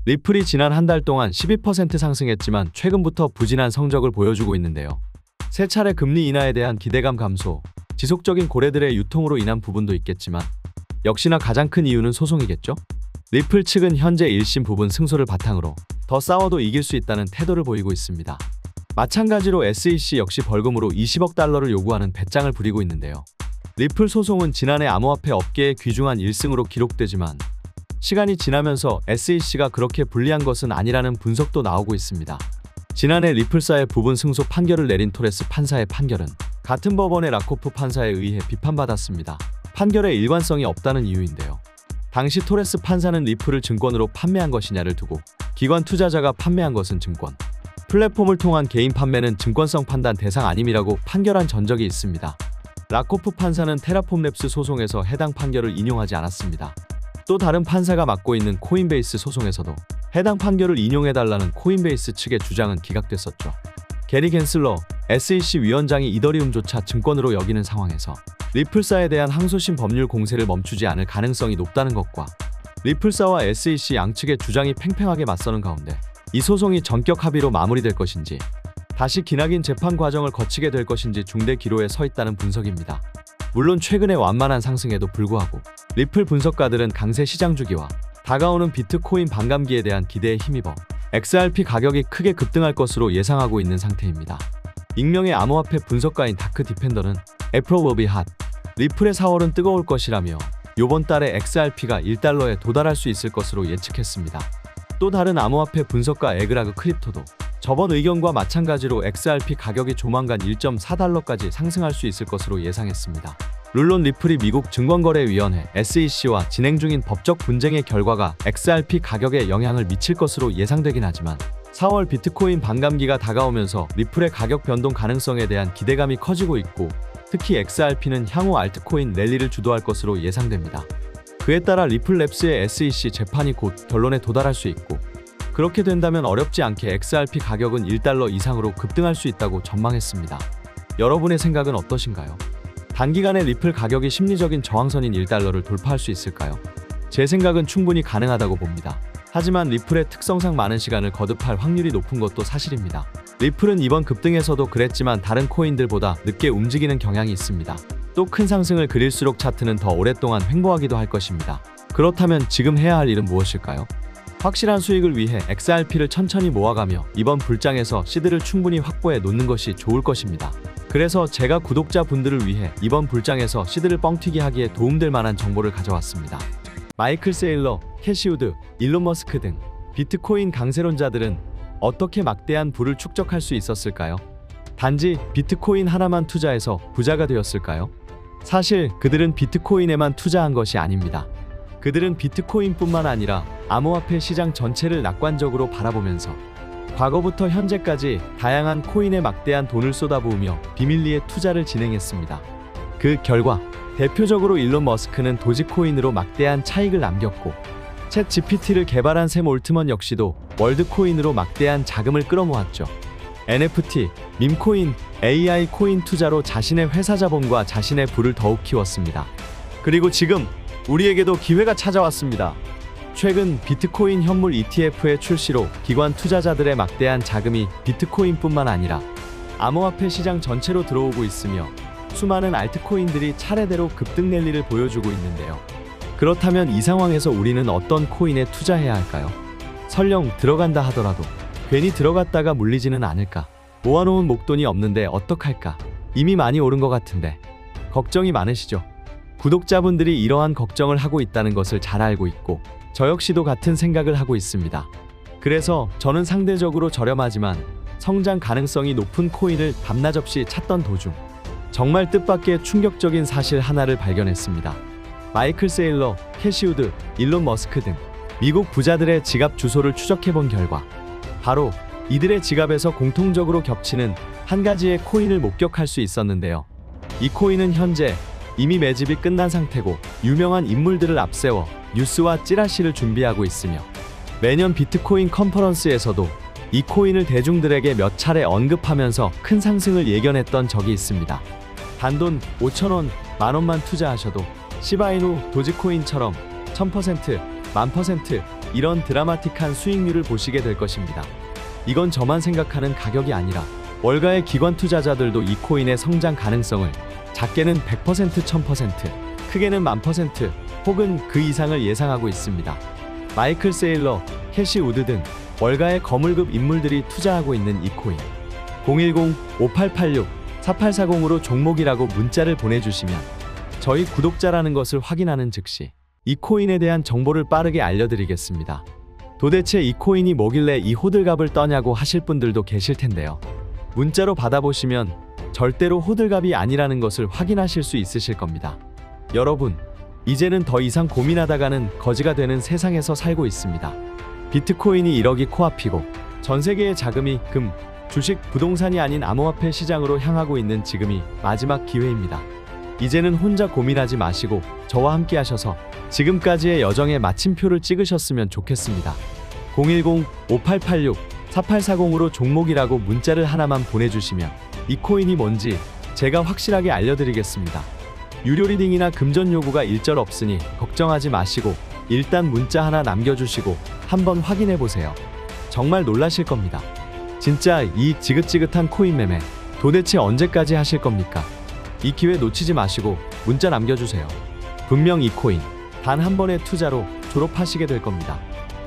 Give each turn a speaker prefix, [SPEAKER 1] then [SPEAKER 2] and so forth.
[SPEAKER 1] 리플이 지난 한 달 동안 12% 상승했지만 최근부터 부진한 성적을 보여주고 있는데요. 세 차례 금리 인하에 대한 기대감 감소, 지속적인 고래들의 유통으로 인한 부분도 있겠지만 역시나 가장 큰 이유는 소송이겠죠? 리플 측은 현재 1심 부분 승소를 바탕으로 더 싸워도 이길 수 있다는 태도를 보이고 있습니다. 마찬가지로 SEC 역시 벌금으로 20억 달러를 요구하는 배짱을 부리고 있는데요. 리플 소송은 지난해 암호화폐 업계의 귀중한 1승으로 기록되지만 시간이 지나면서 SEC가 그렇게 불리한 것은 아니라는 분석도 나오고 있습니다. 지난해 리플사의 부분 승소 판결을 내린 토레스 판사의 판결은 같은 법원의 라코프 판사에 의해 비판받았습니다. 판결에 일관성이 없다는 이유인데요. 당시 토레스 판사는 리플을 증권으로 판매한 것이냐를 두고 기관 투자자가 판매한 것은 증권, 플랫폼을 통한 개인 판매는 증권성 판단 대상 아님이라고 판결한 전적이 있습니다. 라코프 판사는 테라폼랩스 소송에서 해당 판결을 인용하지 않았습니다. 또 다른 판사가 맡고 있는 코인베이스 소송에서도 해당 판결을 인용해달라는 코인베이스 측의 주장은 기각됐었죠. 게리 겐슬러 SEC 위원장이 이더리움조차 증권으로 여기는 상황에서 리플사에 대한 항소심 법률 공세를 멈추지 않을 가능성이 높다는 것과 리플사와 SEC 양측의 주장이 팽팽하게 맞서는 가운데 이 소송이 전격 합의로 마무리될 것인지 다시 기나긴 재판 과정을 거치게 될 것인지 중대 기로에 서 있다는 분석입니다. 물론 최근의 완만한 상승에도 불구하고 리플 분석가들은 강세 시장 주기와 다가오는 비트코인 반감기에 대한 기대에 힘입어 XRP 가격이 크게 급등할 것으로 예상하고 있는 상태입니다. 익명의 암호화폐 분석가인 다크 디펜더는 April will be hot. 리플의 4월은 뜨거울 것이라며 요번 달에 XRP가 1달러에 도달할 수 있을 것으로 예측했습니다. 또 다른 암호화폐 분석가 에그라그 크립토도 저번 의견과 마찬가지로 XRP 가격이 조만간 1.4달러까지 상승할 수 있을 것으로 예상했습니다. 물론 리플이 미국 증권거래위원회 SEC와 진행 중인 법적 분쟁의 결과가 XRP 가격에 영향을 미칠 것으로 예상되긴 하지만 4월 비트코인 반감기가 다가오면서 리플의 가격 변동 가능성에 대한 기대감이 커지고 있고 특히 XRP는 향후 알트코인 랠리를 주도할 것으로 예상됩니다. 그에 따라 리플랩스의 SEC 재판이 곧 결론에 도달할 수 있고 그렇게 된다면 어렵지 않게 XRP 가격은 1달러 이상으로 급등할 수 있다고 전망했습니다. 여러분의 생각은 어떠신가요? 단기간에 리플 가격이 심리적인 저항선인 1달러를 돌파할 수 있을까요? 제 생각은 충분히 가능하다고 봅니다. 하지만 리플의 특성상 많은 시간을 거듭할 확률이 높은 것도 사실입니다. 리플은 이번 급등에서도 그랬지만 다른 코인들보다 늦게 움직이는 경향이 있습니다. 또 큰 상승을 그릴수록 차트는 더 오랫동안 횡보하기도 할 것입니다. 그렇다면 지금 해야 할 일은 무엇일까요? 확실한 수익을 위해 XRP를 천천히 모아가며 이번 불장에서 시드를 충분히 확보해 놓는 것이 좋을 것입니다. 그래서 제가 구독자분들을 위해 이번 불장에서 시드를 뻥튀기 하기에 도움될 만한 정보를 가져왔습니다. 마이클 세일러, 캐시 우드, 일론 머스크 등 비트코인 강세론자들은 어떻게 막대한 부를 축적할 수 있었을까요? 단지 비트코인 하나만 투자해서 부자가 되었을까요? 사실 그들은 비트코인에만 투자한 것이 아닙니다. 그들은 비트코인뿐만 아니라 암호화폐 시장 전체를 낙관적으로 바라보면서 과거부터 현재까지 다양한 코인에 막대한 돈을 쏟아부으며 비밀리에 투자를 진행했습니다. 그 결과 대표적으로 일론 머스크는 도지코인으로 막대한 차익을 남겼고 챗 GPT를 개발한 샘 올트먼 역시도 월드코인으로 막대한 자금을 끌어모았죠. NFT, 밈코인, AI 코인 투자로 자신의 회사 자본과 자신의 부를 더욱 키웠습니다. 그리고 지금 우리에게도 기회가 찾아왔습니다. 최근 비트코인 현물 ETF의 출시로 기관 투자자들의 막대한 자금이 비트코인뿐만 아니라 암호화폐 시장 전체로 들어오고 있으며 수많은 알트코인들이 차례대로 급등 랠리를 보여주고 있는데요. 그렇다면 이 상황에서 우리는 어떤 코인에 투자해야 할까요? 설령 들어간다 하더라도 괜히 들어갔다가 물리지는 않을까? 모아놓은 목돈이 없는데 어떡할까? 이미 많이 오른 것 같은데 걱정이 많으시죠? 구독자분들이 이러한 걱정을 하고 있다는 것을 잘 알고 있고 저 역시도 같은 생각을 하고 있습니다. 그래서 저는 상대적으로 저렴하지만 성장 가능성이 높은 코인을 밤낮 없이 찾던 도중 정말 뜻밖의 충격적인 사실 하나를 발견했습니다. 마이클 세일러, 캐시 우드, 일론 머스크 등 미국 부자들의 지갑 주소를 추적해본 결과 바로 이들의 지갑에서 공통적으로 겹치는 한 가지의 코인을 목격할 수 있었는데요. 이 코인은 현재 이미 매집이 끝난 상태고 유명한 인물들을 앞세워 뉴스와 찌라시를 준비하고 있으며 매년 비트코인 컨퍼런스에서도 이 코인을 대중들에게 몇 차례 언급하면서 큰 상승을 예견했던 적이 있습니다. 단돈 5,000원, 만원만 투자하셔도 시바이누, 도지코인처럼 1000%, 10,000%, 이런 드라마틱한 수익률을 보시게 될 것입니다. 이건 저만 생각하는 가격이 아니라 월가의 기관 투자자들도 이 코인의 성장 가능성을 작게는 100%, 1000%, 크게는 10,000% 혹은 그 이상을 예상하고 있습니다. 마이클 세일러, 캐시 우드 등 월가의 거물급 인물들이 투자하고 있는 이 코인. 010-5886-4840으로 종목이라고 문자를 보내주시면 저희 구독자라는 것을 확인하는 즉시 이 코인에 대한 정보를 빠르게 알려드리겠습니다. 도대체 이 코인이 뭐길래 이 호들갑을 떠냐고 하실 분들도 계실 텐데요. 문자로 받아보시면 절대로 호들갑이 아니라는 것을 확인하실 수 있으실 겁니다. 여러분, 이제는 더 이상 고민하다가는 거지가 되는 세상에서 살고 있습니다. 비트코인이 1억이 코앞이고 전 세계의 자금이 금, 주식, 부동산이 아닌 암호화폐 시장으로 향하고 있는 지금이 마지막 기회입니다. 이제는 혼자 고민하지 마시고 저와 함께 하셔서 지금까지의 여정에 마침표를 찍으셨으면 좋겠습니다. 010-5886-4840으로 종목이라고 문자를 하나만 보내주시면 이 코인이 뭔지 제가 확실하게 알려드리겠습니다. 유료 리딩이나 금전 요구가 일절 없으니 걱정하지 마시고 일단 문자 하나 남겨주시고 한번 확인해보세요. 정말 놀라실 겁니다. 진짜 이 지긋지긋한 코인 매매 도대체 언제까지 하실 겁니까? 이 기회 놓치지 마시고 문자 남겨주세요. 분명 이 코인 단 한 번의 투자로 졸업하시게 될 겁니다.